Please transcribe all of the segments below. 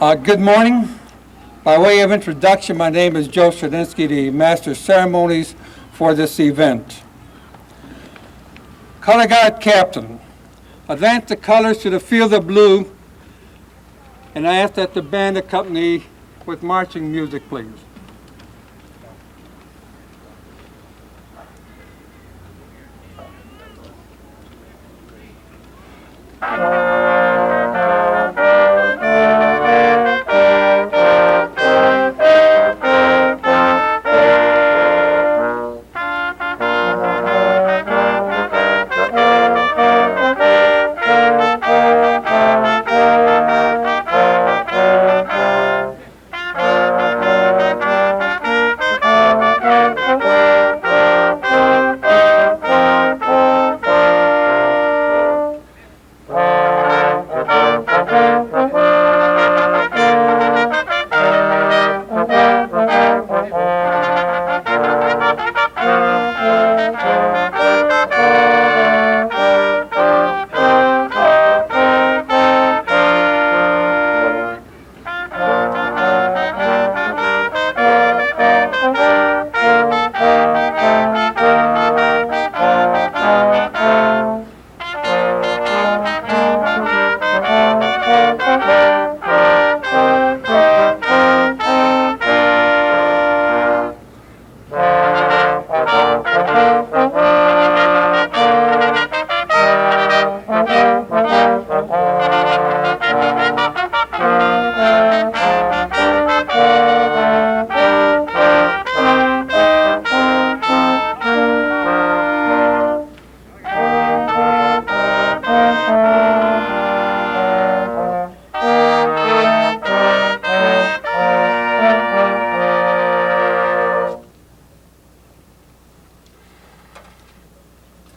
Good morning. By way of introduction, my name is Joe Stradinsky, the Master of Ceremonies for this event. Color Guard Captain, advance the colors to the field of blue, and I ask that the band accompany with marching music, please.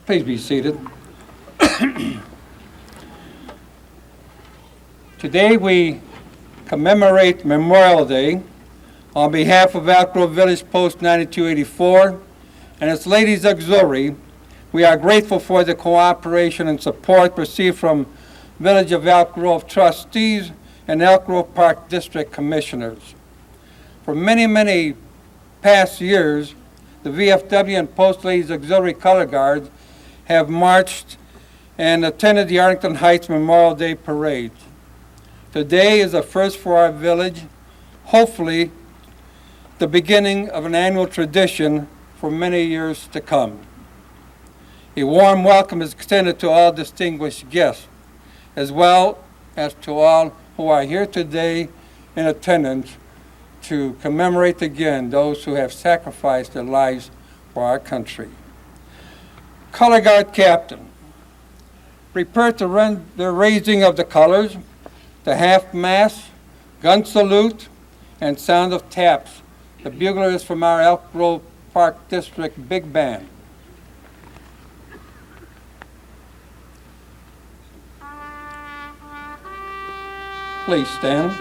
Please be seated. Today we commemorate Memorial Day on behalf of Elk Grove Village Post 9284 and its Ladies Auxiliary. We are grateful for the cooperation and support received from Village of Elk Grove trustees and Elk Grove Park District commissioners. For many, many past years, the VFW and Post Ladies Auxiliary Color Guards have marched and attended the Arlington Heights Memorial Day Parade. Today is a first for our village, hopefully the beginning of an annual tradition for many years to come. A warm welcome is extended to all distinguished guests, as well as to all who are here today in attendance to commemorate again those who have sacrificed their lives for our country. Color Guard Captain, prepare to run the raising of the colors, the half-mast, gun salute, and sound of taps. The bugler is from our Elk Grove Park District Big Band. Please stand.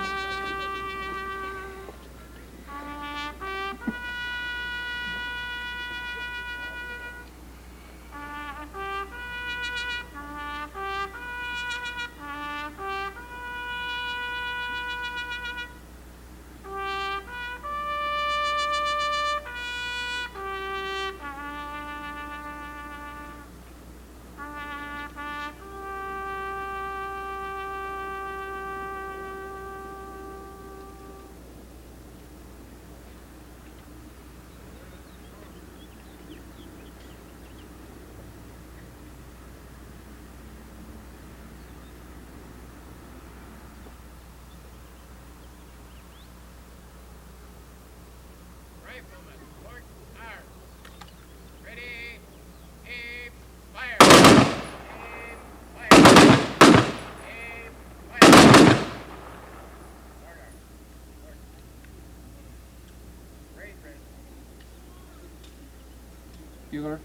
Bugler.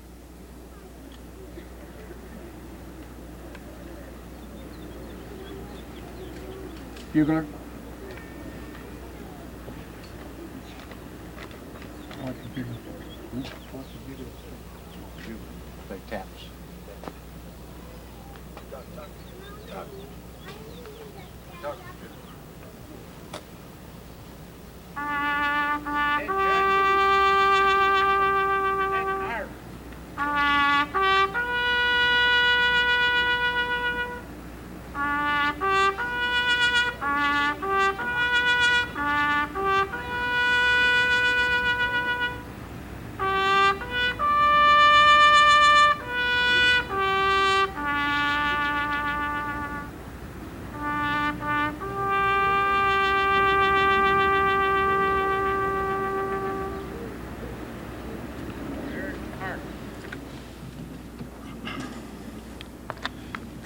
Bugler. Play taps.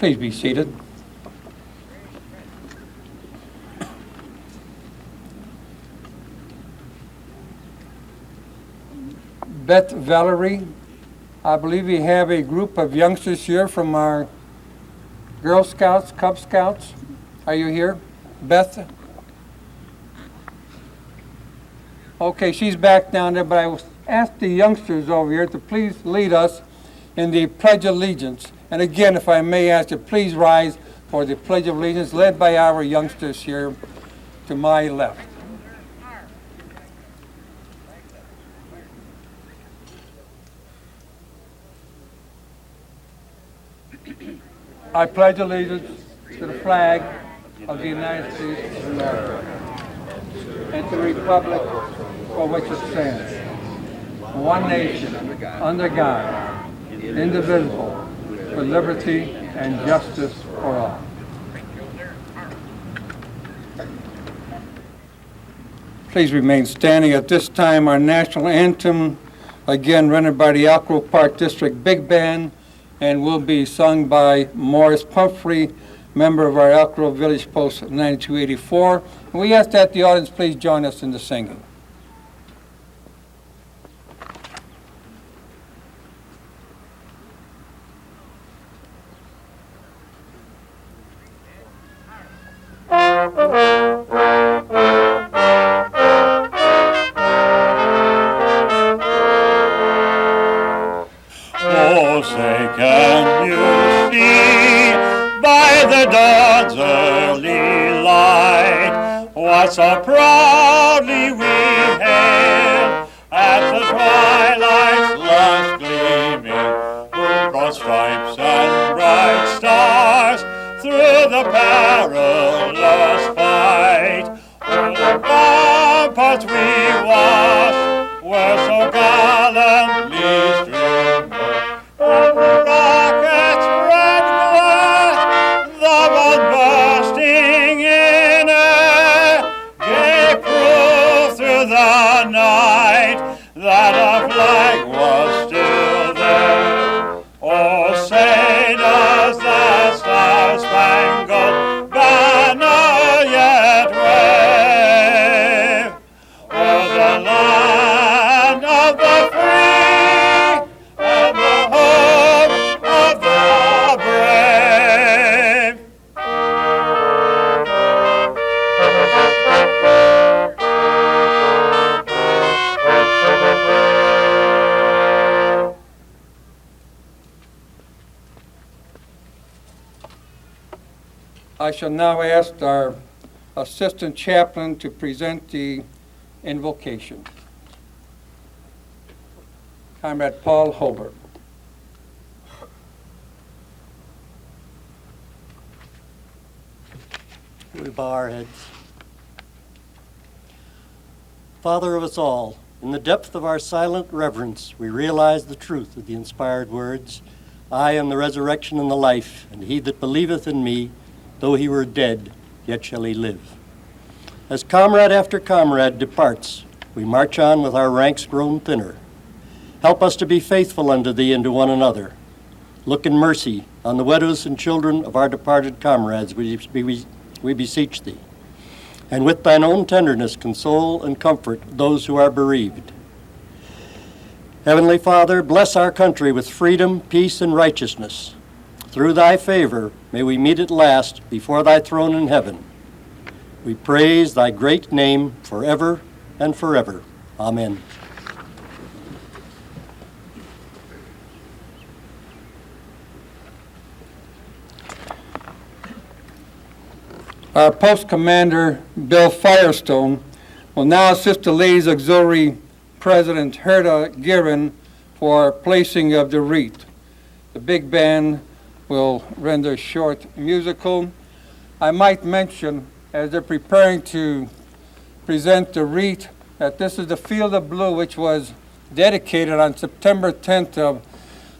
Please be seated. Beth Valerie, I believe we have a group of youngsters here from our Girl Scouts, Cub Scouts. Are you here, Beth? Okay, she's back down there, but I asked the youngsters over here to please lead us in the Pledge of Allegiance. And again, if I may ask you, please rise for the Pledge of Allegiance, led by our youngsters here to my left. I pledge allegiance to the flag of the United States of America and to the republic for which it stands, one nation, under God, indivisible, with liberty and justice for all. Please remain standing. At this time, our national anthem, again rendered by the Elk Grove Park District Big Band, and will be sung by Morris Pumphrey, member of our Elk Grove Village Post 9284. And we ask that the audience please join us in the singing. Oh, say, can you see by the dawn's early light what so proudly we hailed at the twilight's last gleaming, with broad stripes and bright stars through the perilous fight? Oh, the ramparts we watched were so gallantly streamed, and the rockets' red glare, the bomb bursting in air, gave proof through the night that our flag was still there. Oh, say does the star-spangled banner yet wave? Oh, the land of the free and the home of the brave. I shall now ask our Assistant Chaplain to present the invocation. Comrade Paul Hobart. We bow our heads. Father of us all, in the depth of our silent reverence, we realize the truth of the inspired words, I am the resurrection and the life, and he that believeth in me, though he were dead, yet shall he live. As comrade after comrade departs, we march on with our ranks grown thinner. Help us to be faithful unto thee and to one another. Look in mercy on the widows and children of our departed comrades, we beseech thee. And with thine own tenderness console and comfort those who are bereaved. Heavenly Father, bless our country with freedom, peace, and righteousness. Through thy favor may we meet at last before thy throne in heaven. We praise thy great name forever and forever. Amen. Our post commander, Bill Firestone, will now assist the Ladies Auxiliary President Herta Girin for placing of the wreath. The big band will render a short musical. I might mention, as they're preparing to present the wreath, that this is the Field of Blue, which was dedicated on September 10th of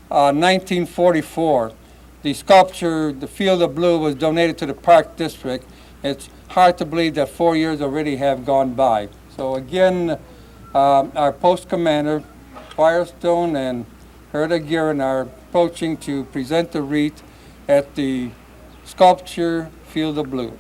1944. The sculpture, the Field of Blue, was donated to the Park District. It's hard to believe that 4 years already have gone by. So again, our post commander, Firestone, and Herta Girin are approaching to present the wreath, at the sculpture Field of Blue.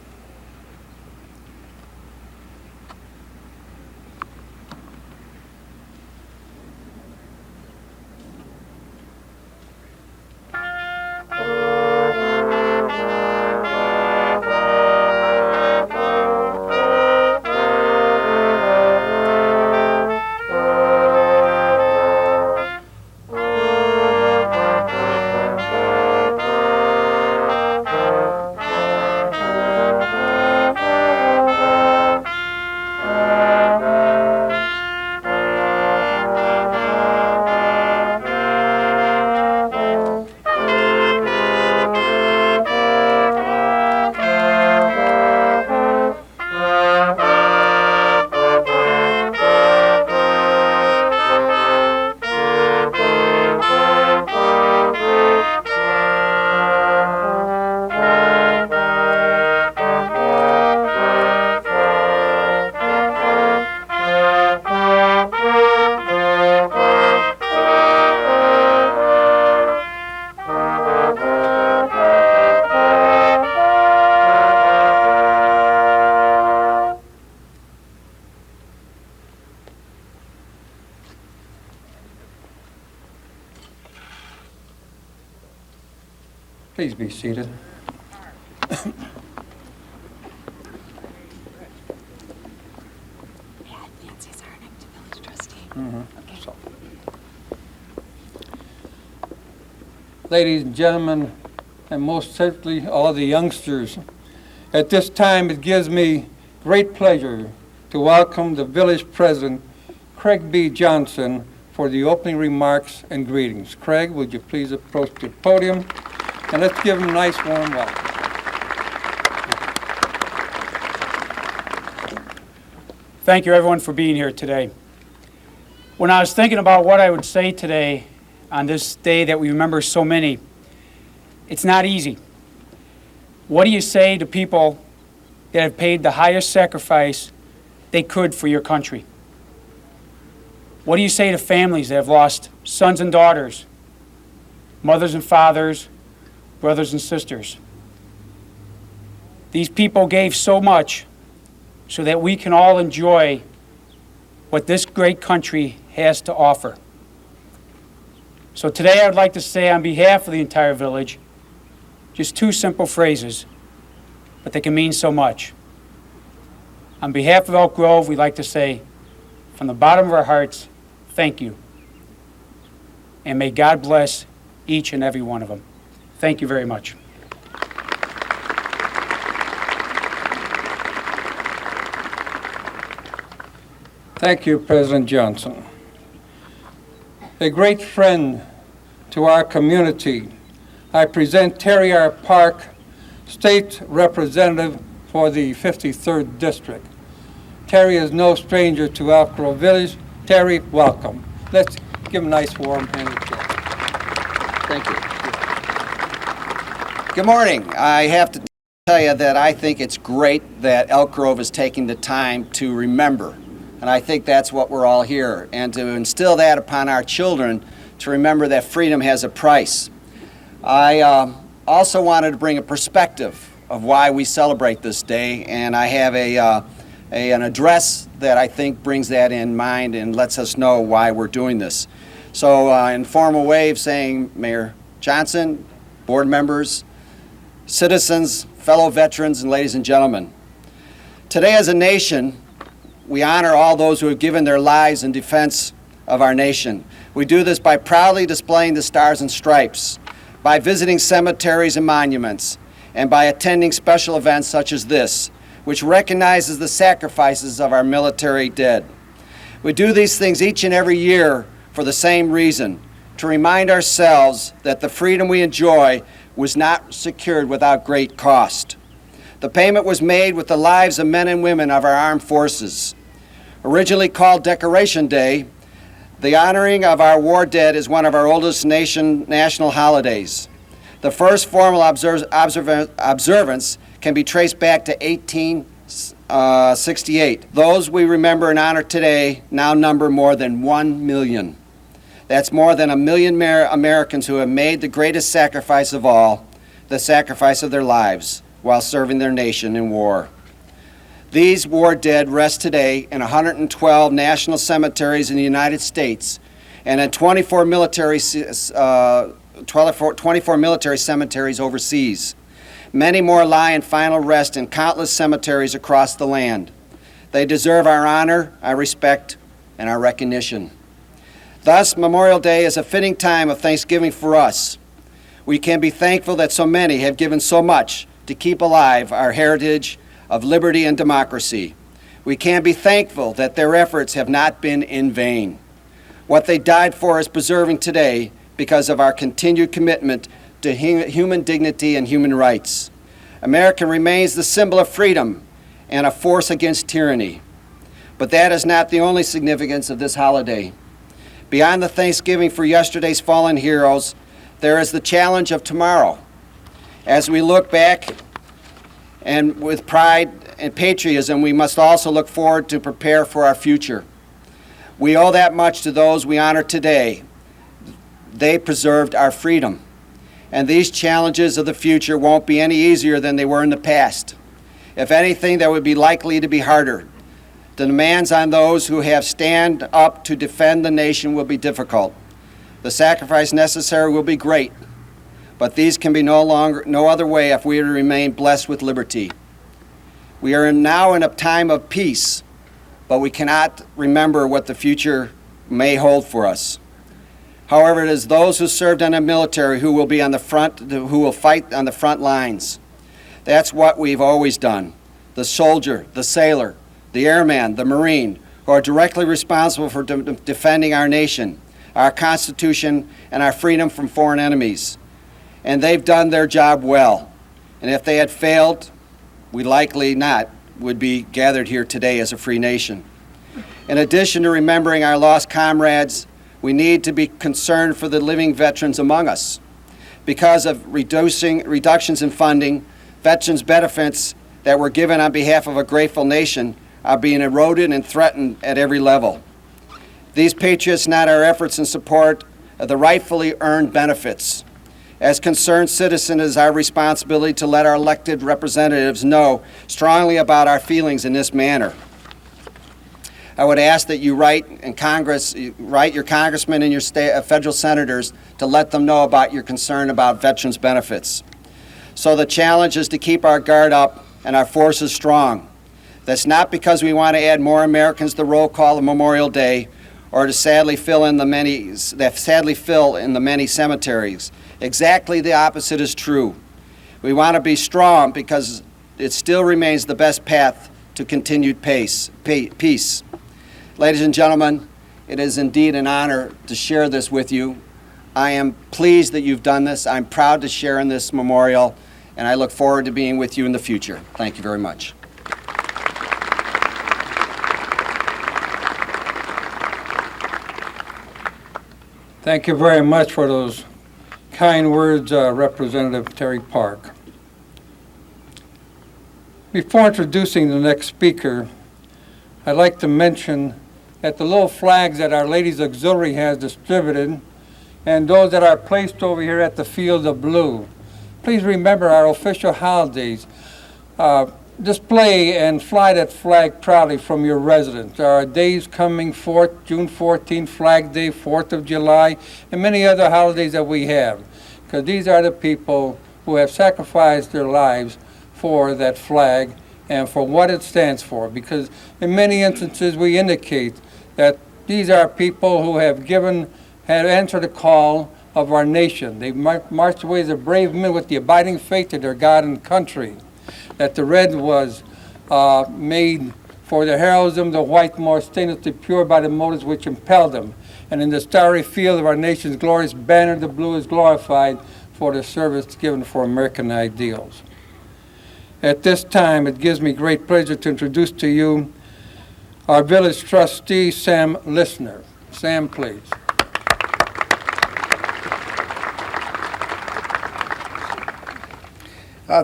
Please be seated. Nancy's our next village trustee. Okay. So. Ladies and gentlemen, and most certainly all the youngsters, at this time it gives me great pleasure to welcome the village president, Craig B. Johnson, for the opening remarks and greetings. Craig, would you please approach the podium? And let's give him a nice warm welcome. Thank you, everyone, for being here today. When I was thinking about what I would say today on this day that we remember so many, it's not easy. What do you say to people that have paid the highest sacrifice they could for your country? What do you say to families that have lost sons and daughters, mothers and fathers, brothers and sisters? These people gave so much so that we can all enjoy what this great country has to offer. So today I would like to say on behalf of the entire village, just two simple phrases, but they can mean so much. On behalf of Elk Grove, we'd like to say, from the bottom of our hearts, thank you. And may God bless each and every one of them. Thank you very much. Thank you, President Johnson. A great friend to our community, I present Terry R. Park, State Representative for the 53rd District. Terry is no stranger to Elk Grove Village. Terry, welcome. Let's give him a nice warm hand of applause. Thank you. Good morning. I have to tell you that I think it's great that Elk Grove is taking the time to remember. And I think that's what we're all here. And to instill that upon our children, to remember that freedom has a price. I also wanted to bring a perspective of why we celebrate this day. And I have an address that I think brings that in mind and lets us know why we're doing this. So in formal way of saying, Mayor Johnson, board members, citizens, fellow veterans, and ladies and gentlemen, today as a nation, we honor all those who have given their lives in defense of our nation. We do this by proudly displaying the stars and stripes, by visiting cemeteries and monuments, and by attending special events such as this, which recognizes the sacrifices of our military dead. We do these things each and every year for the same reason, to remind ourselves that the freedom we enjoy was not secured without great cost. The payment was made with the lives of men and women of our armed forces. Originally called Decoration Day, the honoring of our war dead is one of our oldest national holidays. The first formal observance can be traced back to 1868. Those we remember and honor today now number more than 1 million. That's more than 1 million Americans who have made the greatest sacrifice of all, the sacrifice of their lives while serving their nation in war. These war dead rest today in 112 national cemeteries in the United States and in 24 military cemeteries overseas. Many more lie in final rest in countless cemeteries across the land. They deserve our honor, our respect, and our recognition. Thus, Memorial Day is a fitting time of thanksgiving for us. We can be thankful that so many have given so much to keep alive our heritage of liberty and democracy. We can be thankful that their efforts have not been in vain. What they died for is preserving today because of our continued commitment to human dignity and human rights. America remains the symbol of freedom and a force against tyranny. But that is not the only significance of this holiday. Beyond the thanksgiving for yesterday's fallen heroes, there is the challenge of tomorrow. As we look back and with pride and patriotism, we must also look forward to prepare for our future. We owe that much to those we honor today. They preserved our freedom. And these challenges of the future won't be any easier than they were in the past. If anything, they would be likely to be harder. The demands on those who have stand up to defend the nation will be difficult. The sacrifice necessary will be great, but these can be no other way if we are to remain blessed with liberty. We are now in a time of peace, but we cannot remember what the future may hold for us. However, it is those who served in the military who will be on the front, who will fight on the front lines. That's what we've always done. The soldier, the sailor, the airman, the Marine, who are directly responsible for defending our nation, our Constitution, and our freedom from foreign enemies. And they've done their job well. And if they had failed, we likely not would be gathered here today as a free nation. In addition to remembering our lost comrades, we need to be concerned for the living veterans among us. Because of reductions in funding, veterans' benefits that were given on behalf of a grateful nation are being eroded and threatened at every level. These patriots nod our efforts in support of the rightfully earned benefits. As concerned citizens, it is our responsibility to let our elected representatives know strongly about our feelings in this manner. I would ask that you write your congressmen and your federal senators to let them know about your concern about veterans' benefits. So the challenge is to keep our guard up and our forces strong. That's not because we want to add more Americans to the roll call of Memorial Day or to sadly fill in the many cemeteries. Exactly the opposite is true. We want to be strong because it still remains the best path to continued peace. Ladies and gentlemen, it is indeed an honor to share this with you. I am pleased that you've done this. I'm proud to share in this memorial, and I look forward to being with you in the future. Thank you very much. Thank you very much for those kind words, Representative Terry Park. Before introducing the next speaker, I'd like to mention that the little flags that Our Ladies Auxiliary has distributed and those that are placed over here at the Field of Blue, please remember our official holidays. Display and fly that flag proudly from your residence. There are days coming forth, June 14th, Flag Day, 4th of July, and many other holidays that we have, because these are the people who have sacrificed their lives for that flag and for what it stands for, because in many instances we indicate that these are people who have answered the call of our nation. They've marched away as a brave men with the abiding faith of their God and country. That the red was made for the heroism, the white more stainlessly pure by the motives which impelled them. And in the starry field of our nation's glorious banner, the blue is glorified for the service given for American ideals. At this time, it gives me great pleasure to introduce to you our village trustee, Sam Lissner. Sam, please.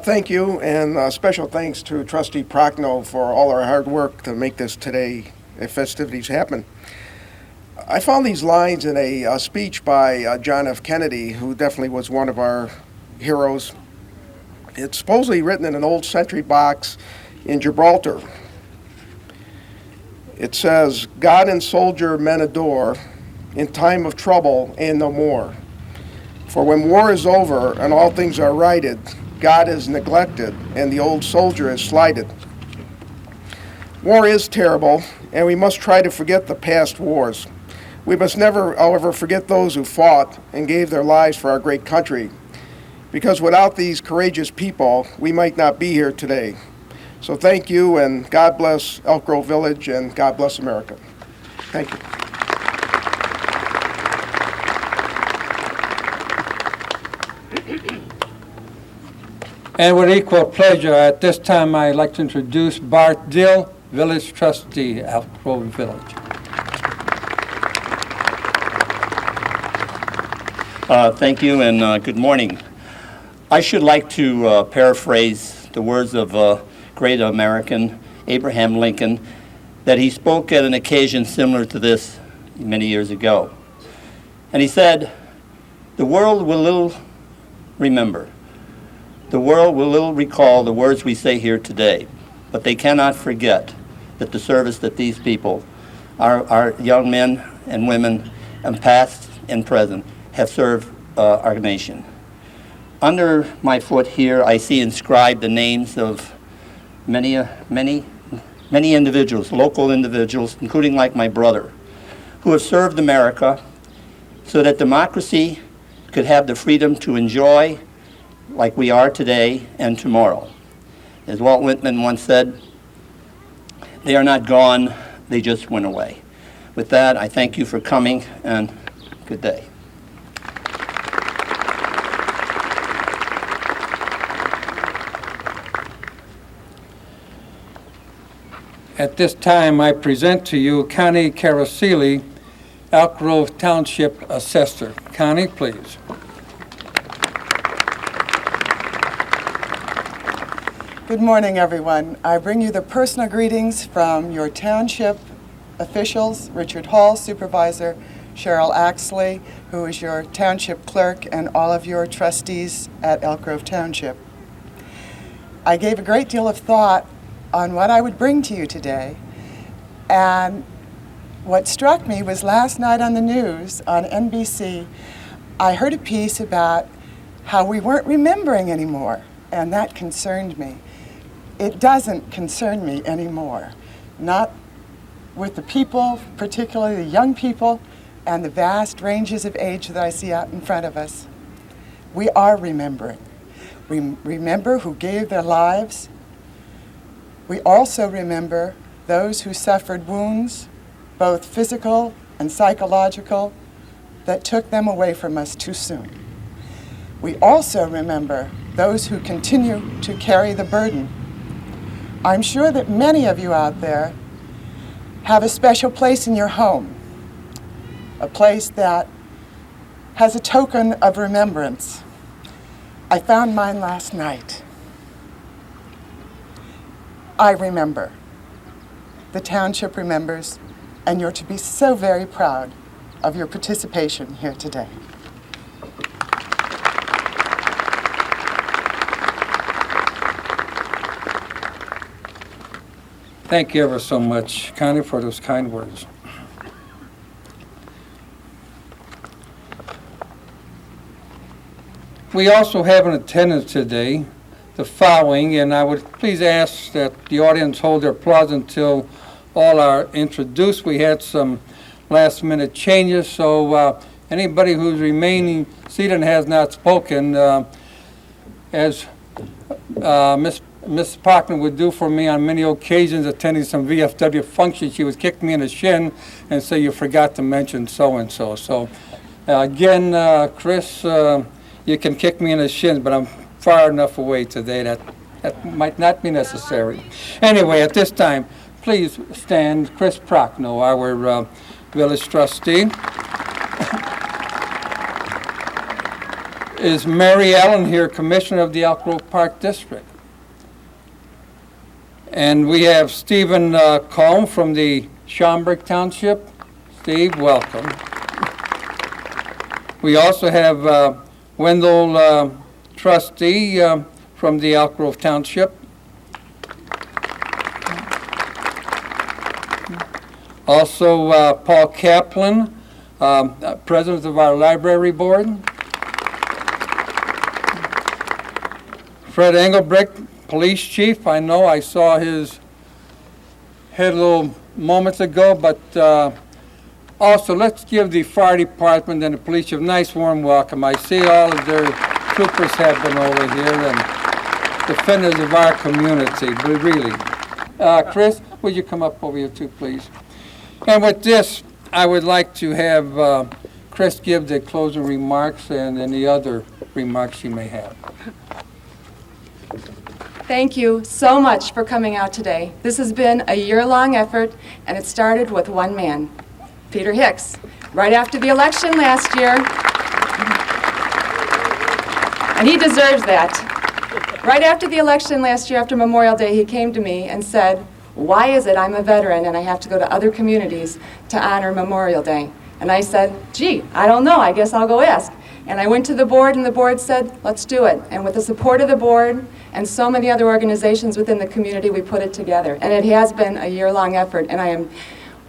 Thank you, and special thanks to Trustee Prochno for all our hard work to make this today festivities happen. I found these lines in a speech by John F. Kennedy, who definitely was one of our heroes It's supposedly written in an old sentry box in Gibraltar. It says, God and soldier men adore, in time of trouble and no more. For when war is over and all things are righted, God is neglected and the old soldier is slighted. War is terrible, and we must try to forget the past wars. We must never, however, forget those who fought and gave their lives for our great country, because without these courageous people, we might not be here today. So thank you, and God bless Elk Grove Village, and God bless America. Thank you. And with equal pleasure, at this time, I'd like to introduce Bart Dill, Village Trustee, Elk Grove Village. Thank you, and good morning. I should like to paraphrase the words of great American Abraham Lincoln, that he spoke at an occasion similar to this many years ago. And he said, "The world will little remember. The world will little recall the words we say here today, but they cannot forget that the service that these people, our young men and women, and past and present, have served our nation." Under my foot here, I see inscribed the names of many individuals, local individuals, including like my brother, who have served America so that democracy could have the freedom to enjoy like we are today and tomorrow. As Walt Whitman once said, "They are not gone, they just went away." With that, I thank you for coming, and good day. At this time, I present to you Connie Carasili, Elk Grove Township Assessor. Connie, please. Good morning, everyone. I bring you the personal greetings from your township officials, Richard Hall, Supervisor, Cheryl Axley, who is your township clerk, and all of your trustees at Elk Grove Township. I gave a great deal of thought on what I would bring to you today, and what struck me was last night on the news on NBC, I heard a piece about how we weren't remembering anymore, and that concerned me. It doesn't concern me anymore, not with the people, particularly the young people, and the vast ranges of age that I see out in front of us. We are remembering. We remember who gave their lives. We also remember those who suffered wounds, both physical and psychological, that took them away from us too soon. We also remember those who continue to carry the burden. I'm sure that many of you out there have a special place in your home, a place that has a token of remembrance. I found mine last night. I remember. The township remembers, and you're to be so very proud of your participation here today. Thank you ever so much, Connie, for those kind words. We also have in attendance today the following, and I would please ask that the audience hold their applause until all are introduced. We had some last-minute changes, so anybody who's remaining seated and has not spoken, as Ms. Prochno would do for me on many occasions attending some VFW functions, she would kick me in the shin and say, "You forgot to mention so-and-so." So again, Chris, you can kick me in the shins, but I'm far enough away today that might not be necessary. Anyway, at this time, please stand. Chris Prochno, our village trustee. Is Mary Ellen here, Commissioner of the Elk Grove Park District? And we have Stephen Combe from the Schaumburg Township. Steve, welcome. We also have Wendell Trustee from the Elk Grove Township. Also, Paul Kaplan, President of our Library Board. Fred Engelbrecht, Police Chief. I know I saw his head a little moments ago, but also let's give the fire department and the police a nice warm welcome. I see all of their troopers have been over here and defenders of our community, but really. Chris, would you come up over here too, please? And with this, I would like to have Chris give the closing remarks and any other remarks you may have. Thank you so much for coming out today. This has been a year-long effort, and it started with one man, Peter Hicks, right after the election last year. And he deserves that. Right after the election last year, after Memorial Day, he came to me and said, "Why is it I'm a veteran and I have to go to other communities to honor Memorial Day?" And I said, "Gee, I don't know. I guess I'll go ask." And I went to the board, and the board said, "Let's do it." And with the support of the board and so many other organizations within the community, we put it together. And it has been a year-long effort, and I am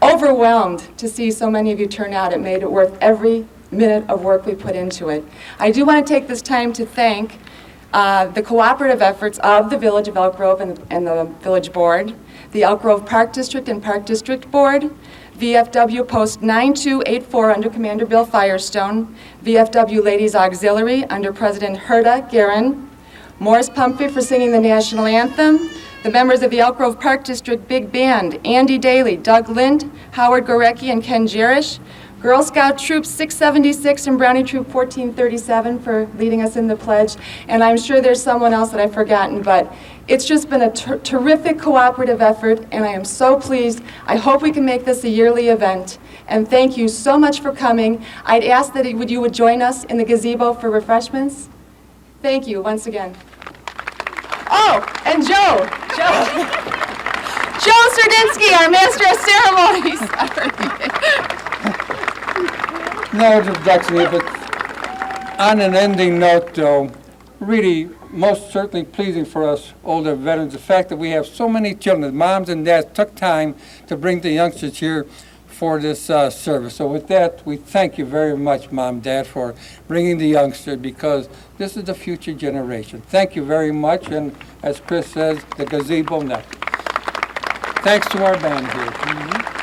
overwhelmed to see so many of you turn out. It made it worth every minute of work we put into it. I do want to take this time to thank the cooperative efforts of the Village of Elk Grove and the Village Board, the Elk Grove Park District and Park District Board, VFW Post 9284 under Commander Bill Firestone, VFW Ladies Auxiliary under President Herta Guerin, Morris Pumphrey for singing the national anthem, the members of the Elk Grove Park District Big Band, Andy Daly, Doug Lind, Howard Gorecki, and Ken Jerish, Girl Scout Troop 676 and Brownie Troop 1437 for leading us in the pledge, and I'm sure there's someone else that I've forgotten, but it's just been a terrific cooperative effort, and I am so pleased. I hope we can make this a yearly event, and thank you so much for coming. I'd ask that you would join us in the gazebo for refreshments. Thank you once again. Oh, and Joe Serdinsky, our Master of Ceremonies. No introduction here, but on an ending note, though, really most certainly pleasing for us older veterans, the fact that we have so many children, moms and dads took time to bring the youngsters here for this service. So with that, we thank you very much, Mom, Dad, for bringing the youngsters, because this is the future generation. Thank you very much, and as Chris says, the gazebo next. Thanks to our band here.